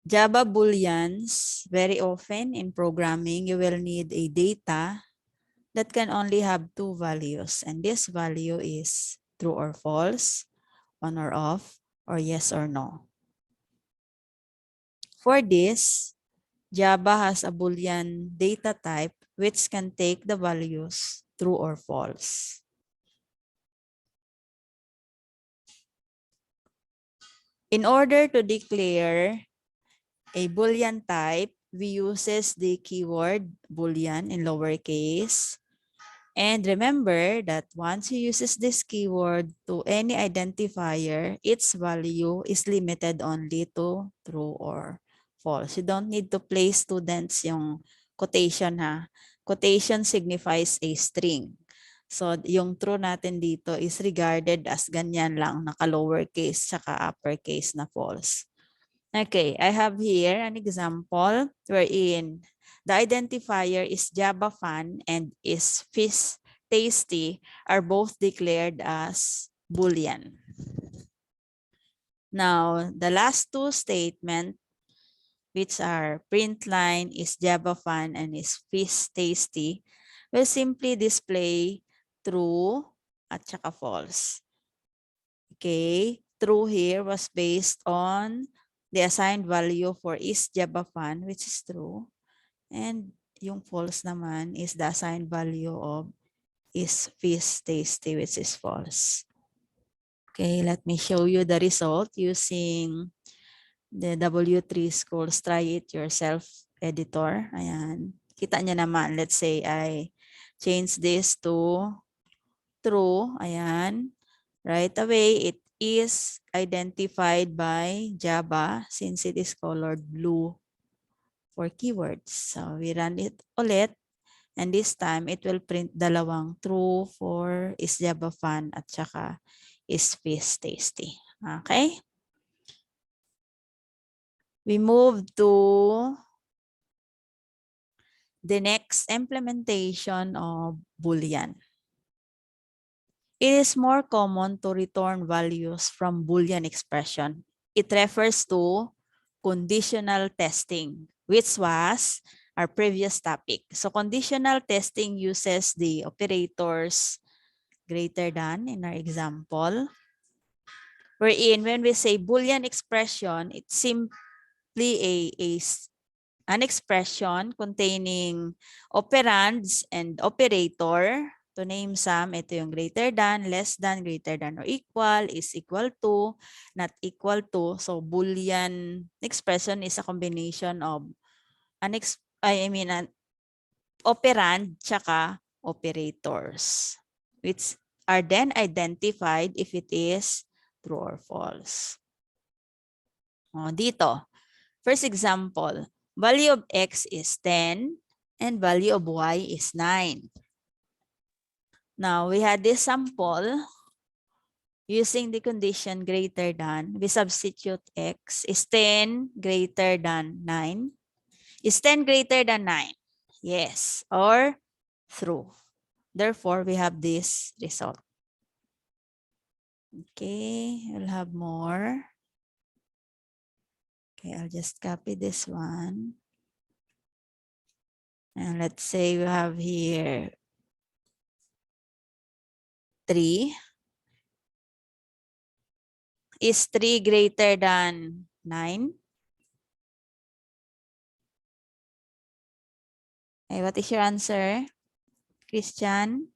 Java Booleans, very often in programming, you will need a data that can only have two values. And this value is true or false, on or off, or yes or no. For this, Java has a Boolean data type which can take the values true or false. In order to declare a Boolean type, we uses the keyword Boolean in lowercase. And remember that once you uses this keyword to any identifier, its value is limited only to true or false. You don't need to place students yung quotation ha. Quotation signifies a string. So yung true natin dito is regarded as ganyan lang, naka-lowercase tsaka uppercase na false. Okay, I have here an example wherein the identifier is Java fan and is fish tasty are both declared as Boolean. Now, the last two statements, which are print line is Java fan and is fish tasty, will simply display true at saka false. Okay, true here was based on the assigned value for is Java fan, which is true. And yung false naman is the assigned value of is fish tasty, which is false. Okay, let me show you the result using the W3 Schools Try It Yourself editor. Ayan. Kita niya naman. Let's say I change this to true. Ayan. Right away, it is identified by Java since it is colored blue for keywords. So we run it ulit. And this time, it will print dalawang true for is Java fan at saka is fish tasty. Okay? We move to the next implementation of Boolean. It is more common to return values from Boolean expression. It refers to conditional testing, which was our previous topic. So conditional testing uses the operators greater than in our example. Wherein when we say Boolean expression, it's simply an expression containing operands and operator. To name some, ito yung greater than, less than, greater than or equal, is equal to, not equal to. So Boolean expression is a combination of an operand tsaka operators, which are then identified if it is true or false. Dito, first example, value of x is 10 and value of y is 9. Now, we had this sample using the condition greater than. We substitute x is 10 greater than 9. Is 10 greater than 9? Yes, or true. Therefore, we have this result. Okay, we'll have more. Okay, I'll just copy this one. And let's say we have here 3. Is 3 greater than 9? Okay, what is your answer, Christian?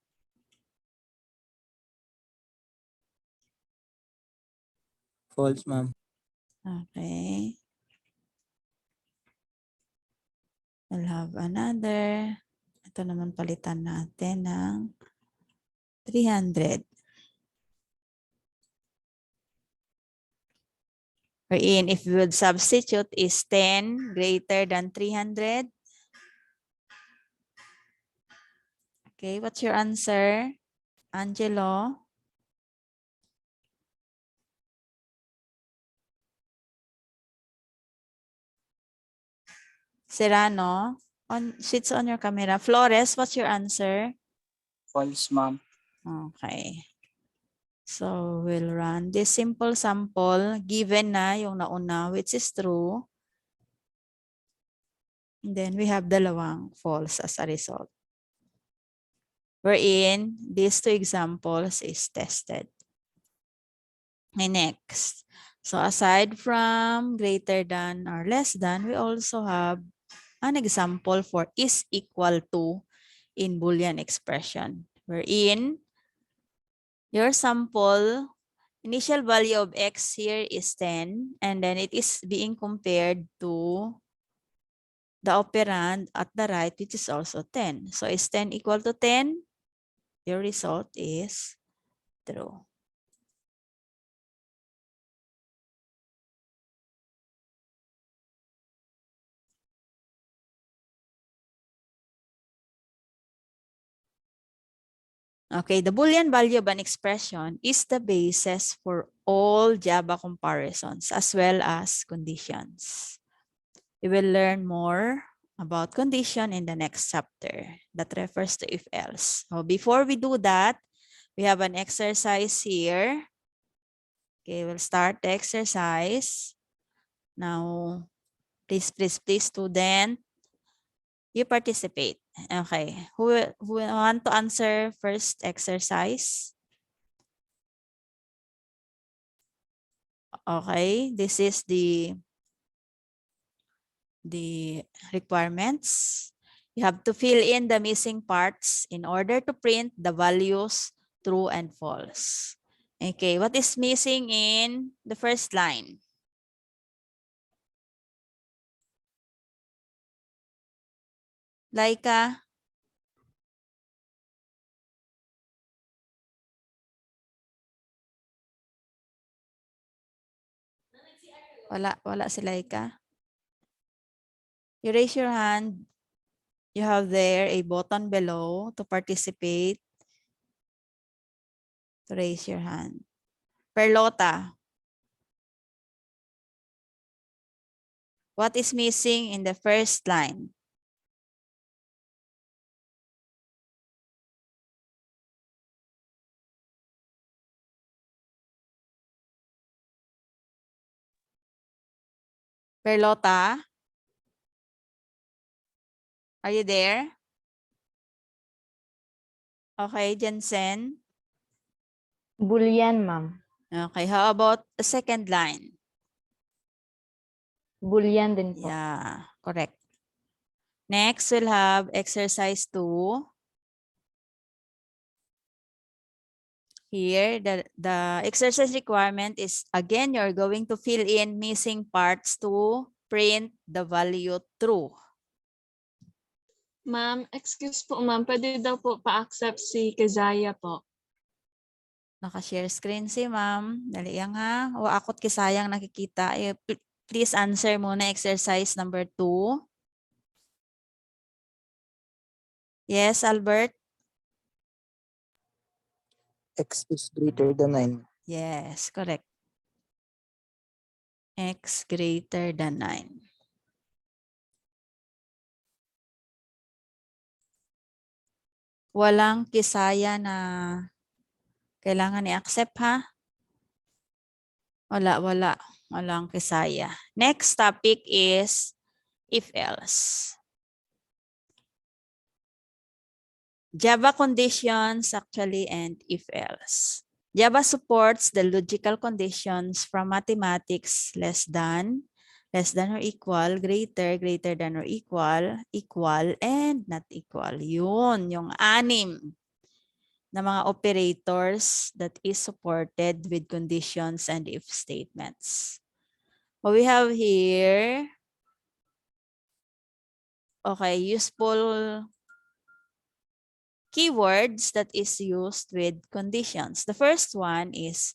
False, ma'am. Okay. We'll have another. Ito naman palitan natin ng 300. Wherein, if we would substitute, is 10 greater than 300? Okay, what's your answer, Angelo? Serrano, switch on your camera. Flores, what's your answer? False, ma'am. Okay. So, we'll run this simple sample given na yung nauna, which is true. And then we have dalawang false as a result. Wherein these two examples is tested. Okay, next. So aside from greater than or less than, we also have an example for is equal to in Boolean expression. Wherein your sample initial value of x here is 10 and then it is being compared to the operand at the right, which is also 10. So is 10 equal to 10? Your result is true. Okay, the Boolean value of an expression is the basis for all Java comparisons as well as conditions. We will learn more about condition in the next chapter that refers to if else. So before we do that, we have an exercise here. Okay, we'll start the exercise. Now, please, student, you participate. Okay, who want to answer first exercise? Okay, this is the requirements. You have to fill in the missing parts in order to print the values true and false. Okay, what is missing in the first line? Laika? Wala si Laika. You raise your hand. You have there a button below to participate. To raise your hand. Perlota. What is missing in the first line? Perlota? Are you there? Okay, Jensen. Boolean, ma'am. Okay, how about the second line? Boolean din po. Yeah, correct. Next, we'll have exercise 2. Here, the exercise requirement is, again, you're going to fill in missing parts to print the value true. Ma'am, excuse po ma'am, pwede daw po pa-accept si Kezaya po. Naka-share screen si ma'am. Dali yan ha. O ako't kisayang nakikita. Please answer muna exercise number 2. Yes, Albert? X is greater than 9. Yes, correct. X greater than 9. Walang kisaya na kailangan i-accept ha? Walang kisaya. Next topic is if else. Java conditions actually and if else. Java supports the logical conditions from mathematics less than or equal, greater than or equal, and not equal. Yun, yung 6 na mga operators that is supported with conditions and if statements. What we have here, okay, useful keywords that is used with conditions. The first one is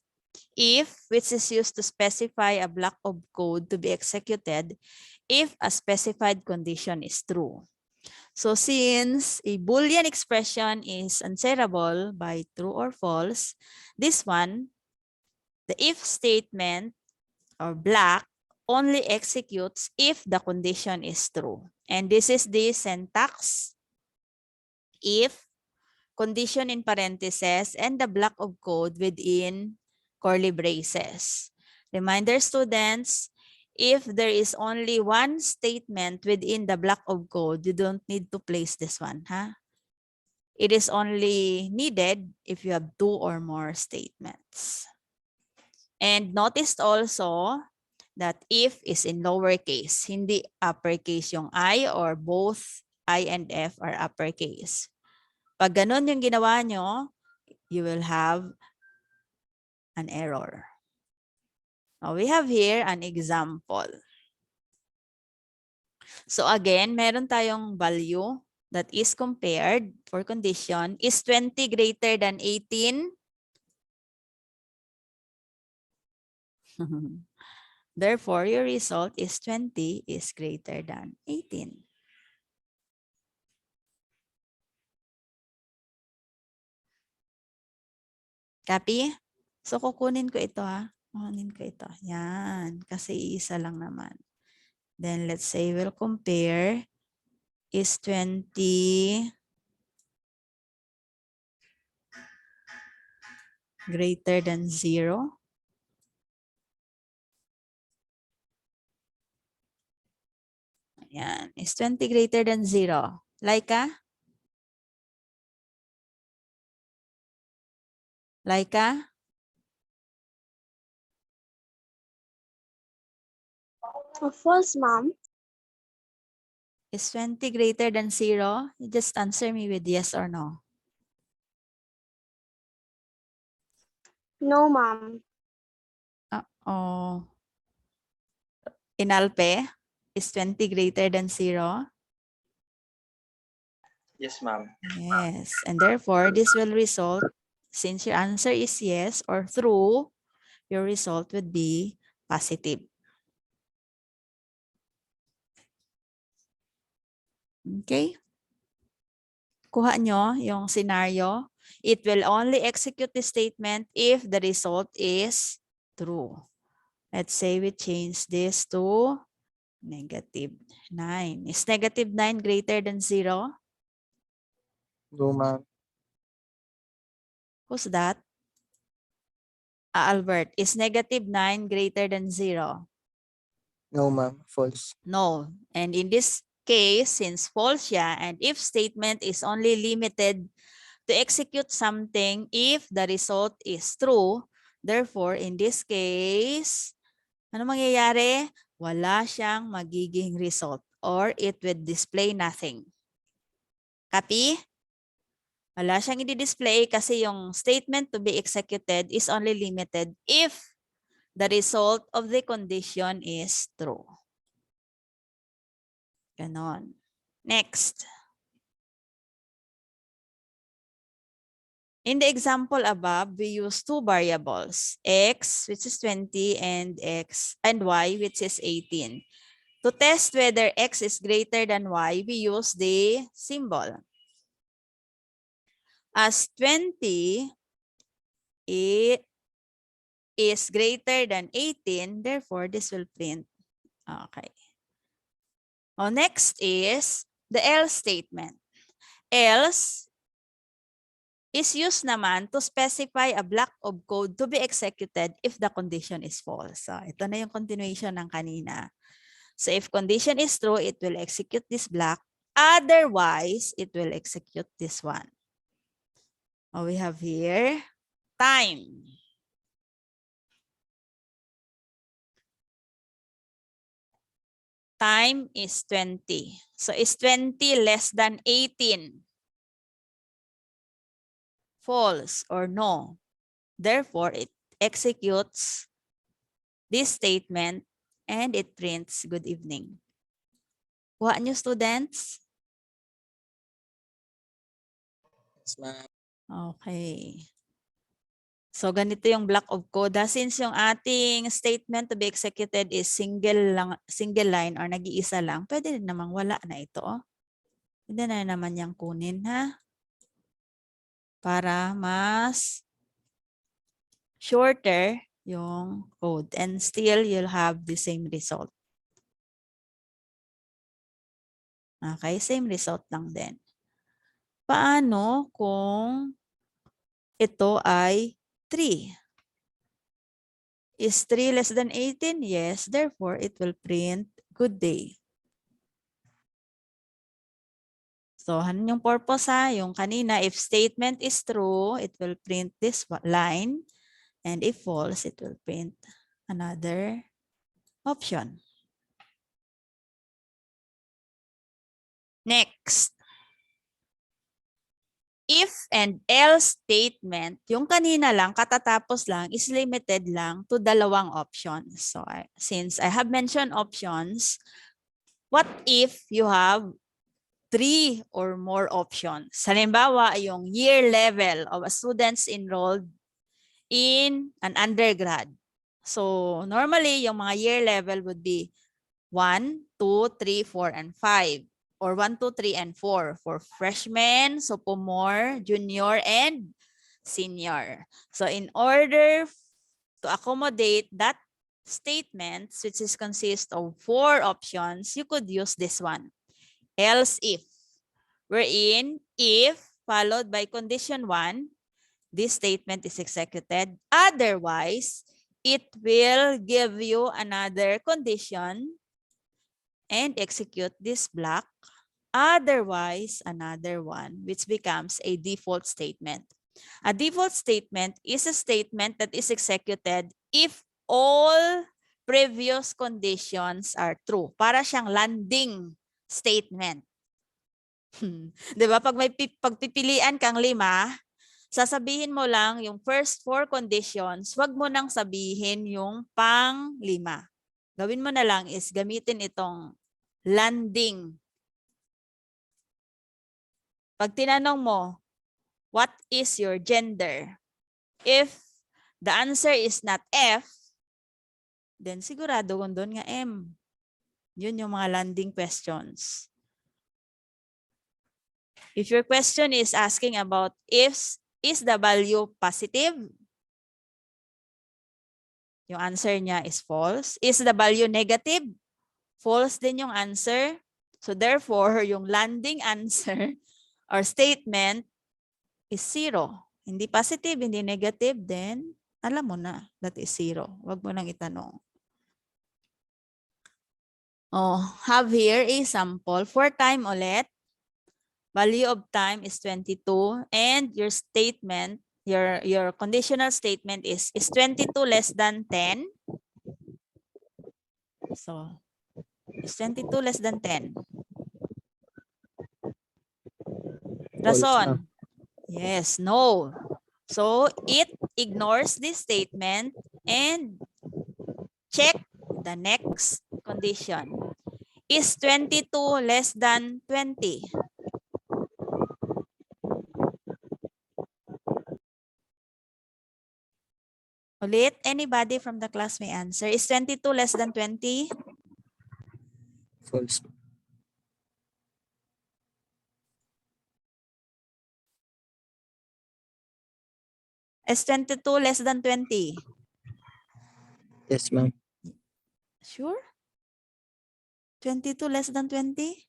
if, which is used to specify a block of code to be executed if a specified condition is true. So since a Boolean expression is answerable by true or false, this one, the if statement or block only executes if the condition is true. And this is the syntax. If, condition in parentheses, and the block of code within curly braces. Reminder students, if there is only one statement within the block of code, you don't need to place this one, huh? It is only needed if you have 2 or more statements. And notice also that if is in lowercase, hindi uppercase yung I, or both I and F are uppercase. Pag ganun yung ginawa nyo, you will have an error. Now, we have here an example. So again, meron tayong value that is compared for condition. Is 20 greater than 18? Therefore, your result is 20 is greater than 18. Copy? So, kukunin ko ito ha. Kukunin ko ito. Yan. Kasi isa lang naman. Then, let's say we'll compare. Is 20 greater than 0? Ayan. Is 20 greater than 0? Laika? Laika? False, ma'am. Is 20 greater than 0? You just answer me with yes or no. No, ma'am. Oh. Inalpe? Is 20 greater than 0? Yes, ma'am. Yes. And therefore, this will result, since your answer is yes or true, your result would be positive. Okay? Kuha nyo yung scenario. It will only execute the statement if the result is true. Let's say we change this to -9. Is -9 greater than 0? No, ma'am. Who's that? Albert, is -9 greater than 0? No, ma'am. False. No. And in this case, since false siya, and if statement is only limited to execute something if the result is true, therefore, in this case, ano mangyayari? Wala siyang magiging result or it would display nothing. Copy? Wala siyang i-display kasi yung statement to be executed is only limited if the result of the condition is true. Ganon. Next. In the example above, we use 2 variables, x, which is 20, and y, which is 18. To test whether x is greater than y, we use the symbol. As 20 it is greater than 18, therefore this will print. Okay. Next is the else statement. Else is used naman to specify a block of code to be executed if the condition is false. So, ito na yung continuation ng kanina. So, if condition is true, it will execute this block. Otherwise, it will execute this one. We have here time. Time is 20. So, is 20 less than 18? False or no. Therefore, it executes this statement and it prints good evening. Kuha niyo, students? Yes, ma'am. Okay. So, ganito yung block of code. Since yung ating statement to be executed is single line or nag-iisa lang, pwede rin namang wala na ito. Pwede na naman yung kunin, ha? Para mas shorter yung code and still you'll have the same result. Okay, same result lang din. Paano kung ito ay 3? Is 3 less than 18? Yes. Therefore, it will print good day. So, ano yung purpose ha? Yung kanina, if statement is true, it will print this line. And if false, it will print another option. Next. If and else statement, yung kanina lang, katatapos lang, is limited lang to dalawang options. So, since I have mentioned options, what if you have 3 or more options? Halimbawa, yung year level of students enrolled in an undergrad. So, normally, yung mga year level would be 1, 2, 3, 4, and 5. Or 1, 2, 3, and 4 for freshmen, sophomore, junior, and senior. So, in order to accommodate that statement, which is consist of 4 options, you could use this one. Else if. Wherein, if followed by condition 1, this statement is executed. Otherwise, it will give you another condition and execute this block. Otherwise, another one, which becomes a default statement. A default statement is a statement that is executed if all previous conditions are true. Para siyang landing statement. Diba? Pag may pagpipilian kang 5, sasabihin mo lang yung first 4 conditions, wag mo nang sabihin yung pang 5. Gawin mo na lang is gamitin itong landing. Pag tinanong mo, what is your gender? If the answer is not F, then sigurado kung doon nga M. Yun yung mga landing questions. If your question is asking about is the value positive? Yung answer niya is false. Is the value negative? False din yung answer. So therefore, yung landing answer or statement is 0. Hindi positive, hindi negative, then alam mo na that is 0. Wag mo nang itanong. Oh, have here a sample. For time ulit. Value of time is 22 and your statement, your conditional statement is 22 less than 10? So, is 22 less than 10? Rason? Yes, no. So, it ignores this statement and check the next condition. Is 22 less than 20? Ulit, anybody from the class may answer. Is 22 less than 20? False. Is 22 less than 20? Yes, ma'am. Sure? 22 less than 20?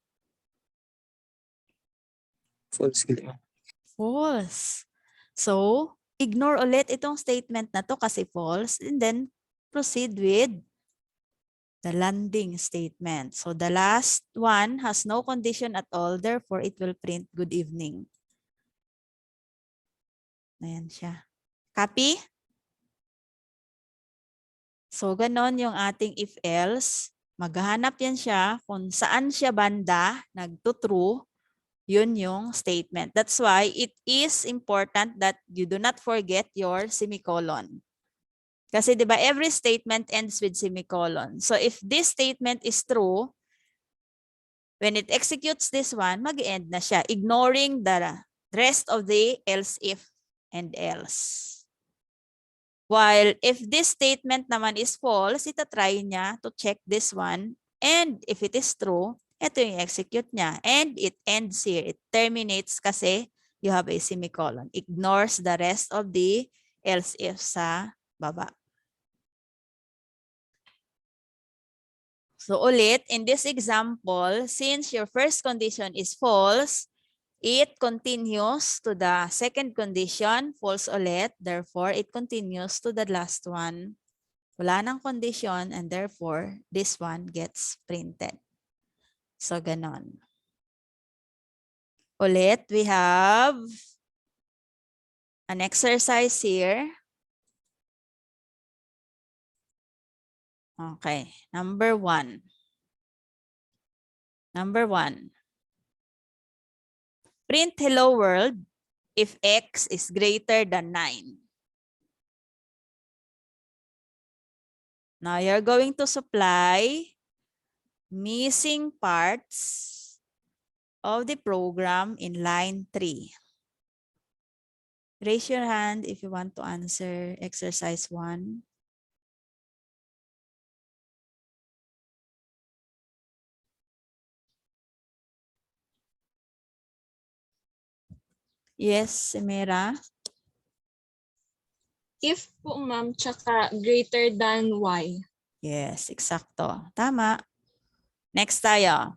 False. False. So, ignore ulit itong statement na to kasi false and then proceed with the landing statement. So, the last one has no condition at all. Therefore, it will print good evening. Ayan siya. Copy? So, ganon yung ating if-else. Maghahanap yan siya kung saan siya banda, nagto-true, yun yung statement. That's why it is important that you do not forget your semicolon. Kasi di ba every statement ends with semicolon. So, if this statement is true, when it executes this one, mag-end na siya, ignoring the rest of the else if and else. While if this statement naman is false, itatry niya to check this one. And if it is true, ito yung execute niya. And it ends here. It terminates kasi you have a semicolon. Ignores the rest of the else if sa baba. So ulit, in this example, since your first condition is false, it continues to the second condition, false ulit. Therefore, it continues to the last one, Wala nang condition and therefore this one gets printed. So ganon. Ulit, we have an exercise here. Okay, number one. Number one. Print hello world if x is greater than 9. Now you're going to supply missing parts of the program in line 3. Raise your hand if you want to answer exercise 1. Yes, Semira. If po ma'am, tsaka greater than y. Yes, eksakto. Tama. Next tayo.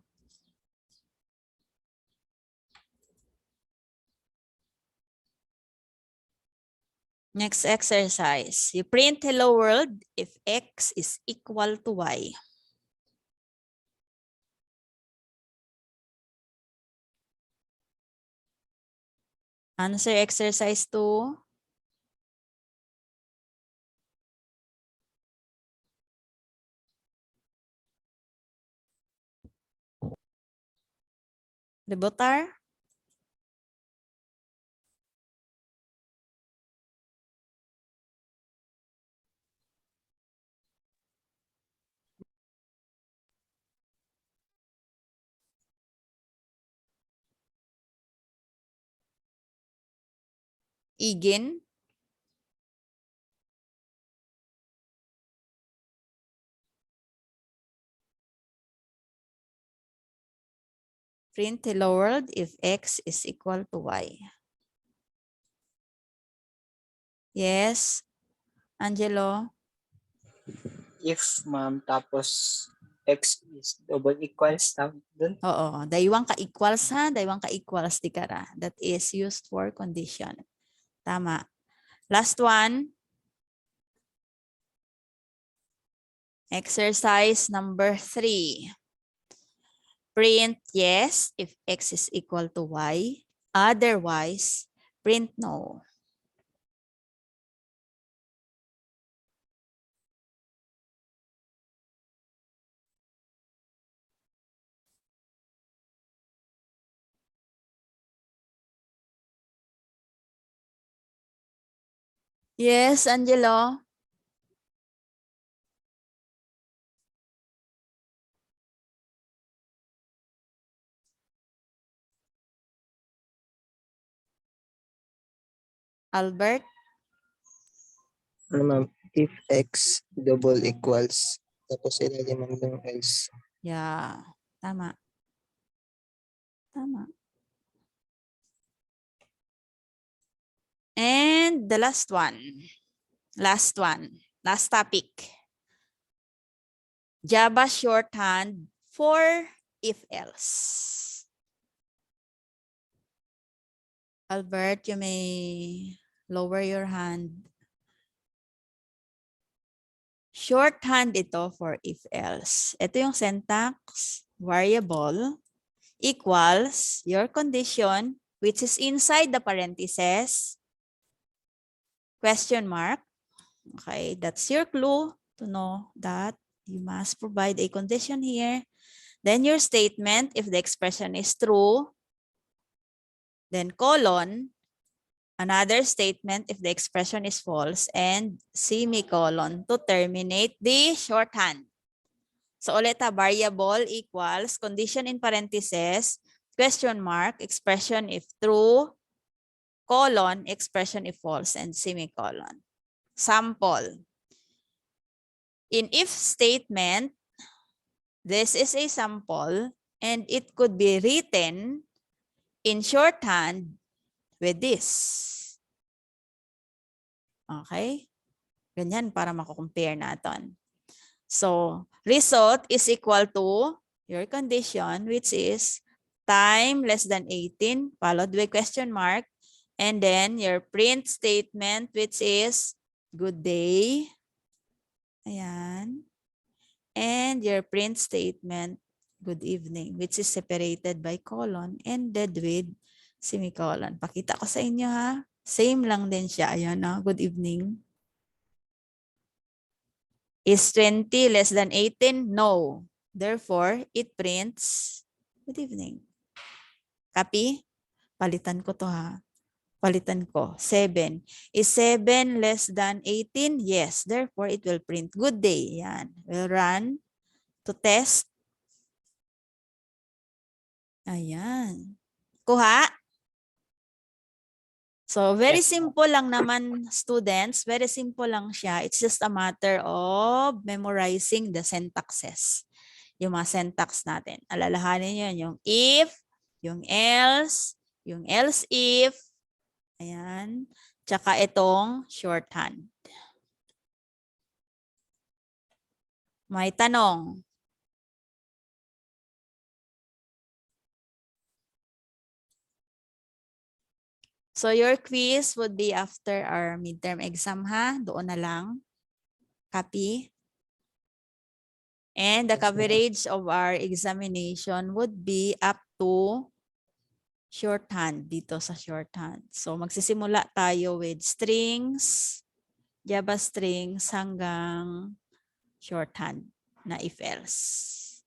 Next exercise. You print hello world if x is equal to y. Answer exercise 2. Debutar? Igin? Print hello world if x is equal to y. Yes, Angelo? If ma'am, tapos x is double equals dun. Oo, daywang ka-equals ha, daywang ka-equals di kara. That is used for condition. Tama. Last one. Exercise number 3. Print yes if x is equal to y. Otherwise, print no. Yes, Angelo? Albert? Ano ma'am, if x double equals, tapos ilalim yung else. Yeah, tama. Tama. And the last one. Last one. Last topic. Java shorthand for if-else. Albert, you may lower your hand. Shorthand ito for if-else. Ito yung syntax, variable, equals, your condition, which is inside the parentheses, question mark. Okay, that's your clue to know that you must provide a condition here. Then your statement, if the expression is true, then colon, another statement if the expression is false, and semicolon to terminate the shorthand. So ulit variable equals, condition in parentheses, question mark, expression if true, colon, expression if false, and semicolon. Sample. In if statement, this is a sample and it could be written in shorthand with this. Okay? Ganyan para mako-compare natin. So, result is equal to your condition, which is time less than 18, followed by question mark, and then your print statement, which is good day, Ayan. And your print statement, good evening, which is separated by colon, ended with semicolon. Pakita ko sa inyo ha. Same lang din siya. Ayan na, good evening. Is 20 less than 18? No. Therefore, it prints good evening. Copy? Palitan ko to ha. Palitan ko. 7. Is 7 less than 18? Yes. Therefore, it will print good day. Yan. We'll run to test. Ayan. Kuha? So, very Yes. simple lang naman, students. Very simple lang siya. It's just a matter of memorizing the syntaxes. Yung mga syntax natin. Alalahanin yun. Yung if, yung else if. Ayan. Tsaka itong shorthand. May tanong. So your quiz would be after our midterm exam ha. Doon na lang. Copy. And the Yes, ma'am. coverage of our examination would be up to shorthand, dito sa shorthand. So magsisimula tayo with strings, Java strings hanggang shorthand na if-else.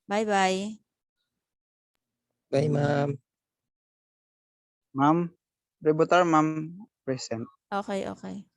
Bye-bye. Bye, ma'am. Ma'am, Rebutar, ma'am, present. Okay, okay.